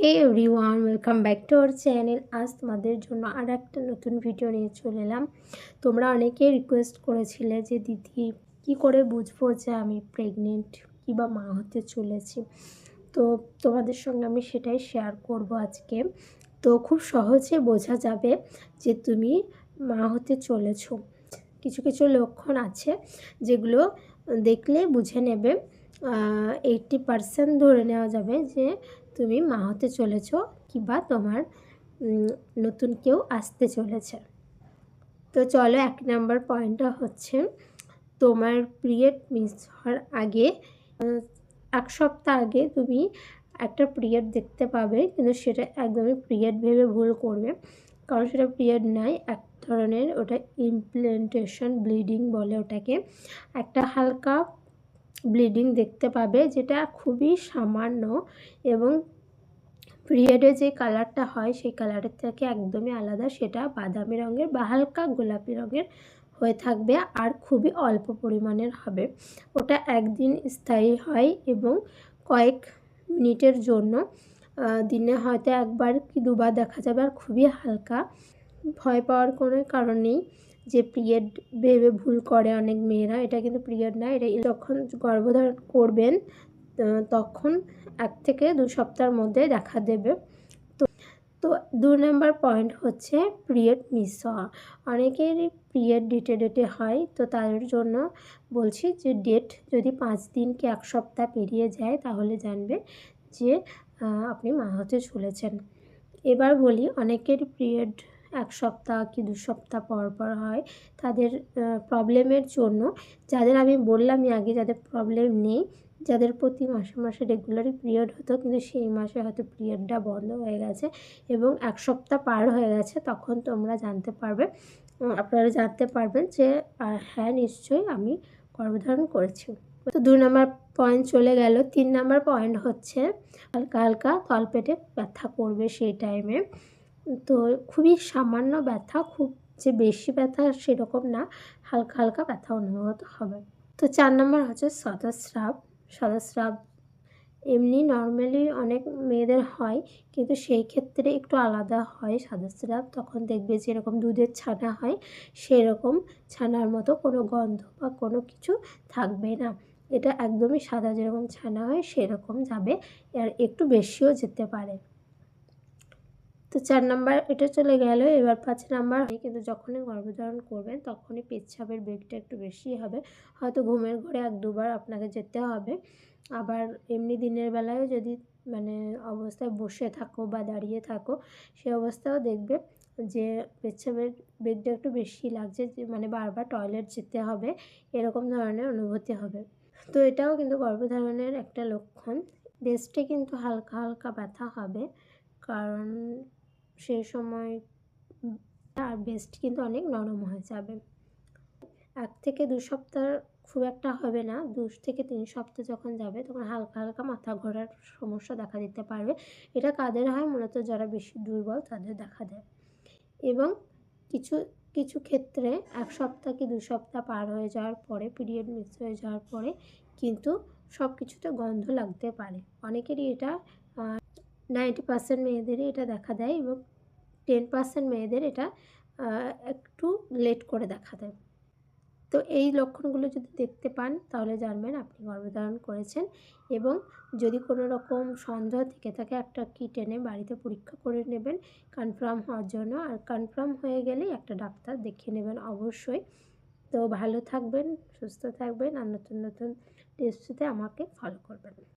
Hey everyone, welcome back to our channel. আজ তোমাদের জন্য আর একটা নতুন ভিডিও নিয়ে চলে এলাম। তোমরা অনেকেই রিকোয়েস্ট করেছিলে যে দিদি কী করে বুঝবো যে আমি প্রেগনেন্ট কিংবা মা হতে চলেছি। তো তোমাদের সঙ্গে আমি সেটাই শেয়ার করব আজকে। তো খুব সহজে বোঝা যাবে যে তুমি মা হতে চলেছো। কিছু কিছু লক্ষণ আছে যেগুলো দেখলে বুঝে নেবে। 80% ধরে নেওয়া যাবে যে তুমি মা হতে চলেছো কিংবা তোমার নতুন কেউ আসতে চলেছে। তো চলো, 1 নম্বর পয়েন্টটা হচ্ছে তোমার পিরিয়ড মিস হওয়ার আগে 1 সপ্তাহ আগে তুমি একটা পিরিয়ড দেখতে পাবে, কিন্তু সেটা একদমই পিরিয়ড ভেবে ভুল করবে, কারণ সেটা পিরিয়ড নয়, এক ধরনের ওটা ইমপ্ল্যান্টেশন ব্লিডিং বলে ওটাকে। একটা হালকা ব্লিডিং দেখতে পাবে যেটা খুবই সামান্য, এবং পিরিয়ডে যে কালারটা হয় সেই কালারের থেকে একদমই আলাদা। সেটা বাদামি রঙের বা হালকা গোলাপি রঙের হয়ে থাকবে আর খুবই অল্প পরিমাণের হবে। ওটা একদিন স্থায়ী হয় এবং কয়েক মিনিটের জন্য, দিনে হয়তো 1বার কি 2বার দেখা যাবে, আর খুবই হালকা। ভয় পাওয়ার কোনো কারণ নেই যে পিরিয়ড ভেবে ভুল করে অনেক মেয়েরা। এটা কিন্তু পিরিয়ড না, এটা যখন গর্ভধারণ করবেন তখন 1 থেকে 2 সপ্তাহের মধ্যে দেখা দেবে। তো 2 নম্বর পয়েন্ট হচ্ছে পিরিয়ড মিস হওয়া। অনেকেরই পিরিয়ড ডেটে হয়, তো তাদের জন্য বলছি যে ডেট যদি 5 দিন কি 1 সপ্তাহ পেরিয়ে যায় তাহলে জানবে যে আপনি মা হতে চলেছেন। এবার বলি, অনেকের পিরিয়ড 1 সপ্তাহ কি 2 সপ্তাহ পর পর হয়। তাদের প্রবলেমের জন্য, যাদের আমি বললামই আগে, যাদের প্রবলেম নেই, যাদের প্রতি মাসে মাসে রেগুলারই পিরিয়ড হতো কিন্তু সেই মাসে হয়তো পিরিয়ডটা বন্ধ হয়ে গেছে এবং 1 সপ্তাহ পার হয়ে গেছে, তখন তোমরা জানতে পারবে, আপনারা জানতে পারবেন যে হ্যাঁ নিশ্চয়ই আমি গর্ভধারণ করেছি। তো 2 নম্বর পয়েন্ট চলে গেল। 3 নম্বর পয়েন্ট হচ্ছে হালকা হালকা তলপেটে ব্যথা করবে সেই টাইমে। তো খুবই সামান্য ব্যথা, খুব যে বেশি ব্যথা সেরকম না, হালকা হালকা ব্যথা অনুভূত হবে। তো 4 নম্বর হচ্ছে সদস্রাব। সদস্রাব এমনি নর্মালি অনেক মেয়েদের হয়, কিন্তু সেই ক্ষেত্রে একটু আলাদা হয় সদস্রাব। তখন দেখবে যেরকম দুধের ছানা হয় সেরকম ছানার মতো কোনো গন্ধ বা কোনো কিছু থাকবে না। এটা একদমই সাদা যেরকম ছানা হয় সেরকম যাবে, আর একটু বেশিও যেতে পারে। তো 4 নম্বর এটা চলে গেল। এবার 5 নাম্বার, কিন্তু যখনই গর্ভধারণ করবেন তখনই পেচ্ছাপের বেগটা একটু বেশিই হবে। হয়তো ঘুমের ঘোরে 1-2বার আপনাকে যেতে হবে। আবার এমনি দিনের বেলায়ও যদি অবস্থায় বসে থাকো বা দাঁড়িয়ে থাকো, সে অবস্থায়ও দেখবে যে পেচ্ছাপের বেগটা একটু বেশি লাগছে, যে বারবার টয়লেট যেতে হবে, এরকম ধরনের অনুভূতি হবে। তো এটাও কিন্তু গর্ভধারণের একটা লক্ষণ। ব্রেস্টে কিন্তু হালকা হালকা ব্যথা হবে, কারণ সেই সময় আর ব্রেস্ট কিন্তু অনেক নরম হয়ে যাবে। 1 থেকে 2 সপ্তাহ খুব একটা হবে না, 2 থেকে 3 সপ্তাহ যখন যাবে তখন হালকা হালকা মাথা ঘোরার সমস্যা দেখা দিতে পারবে। এটা কাদের হয়? মূলত যারা বেশি দুর্বল তাদের দেখা দেয়। এবং কিছু কিছু ক্ষেত্রে 1 সপ্তাহ কি 2 সপ্তাহ পার হয়ে যাওয়ার পরে, পিরিয়ড মিস হয়ে যাওয়ার পরে কিন্তু সব কিছুতে গন্ধ লাগতে পারে। অনেকেরই এটা 90% মেয়েদেরই এটা দেখা দেয় এবং 10% মেয়েদের এটা একটু লেট করে দেখা দেয়। তো এই লক্ষণগুলো যদি দেখতে পান তাহলে জানবেন আপনি গর্ভধারণ করেছেন। এবং যদি কোনো রকম সন্দেহ থেকে থাকে, একটা কিট এনে বাড়িতে পরীক্ষা করে নেবেন কনফার্ম হওয়ার জন্য, আর কনফার্ম হয়ে গেলেই একটা ডাক্তার দেখিয়ে নেবেন অবশ্যই। তো ভালো থাকবেন, সুস্থ থাকবেন, আর নতুন নতুন টিপস পেতে আমাকে ফলো করবেন।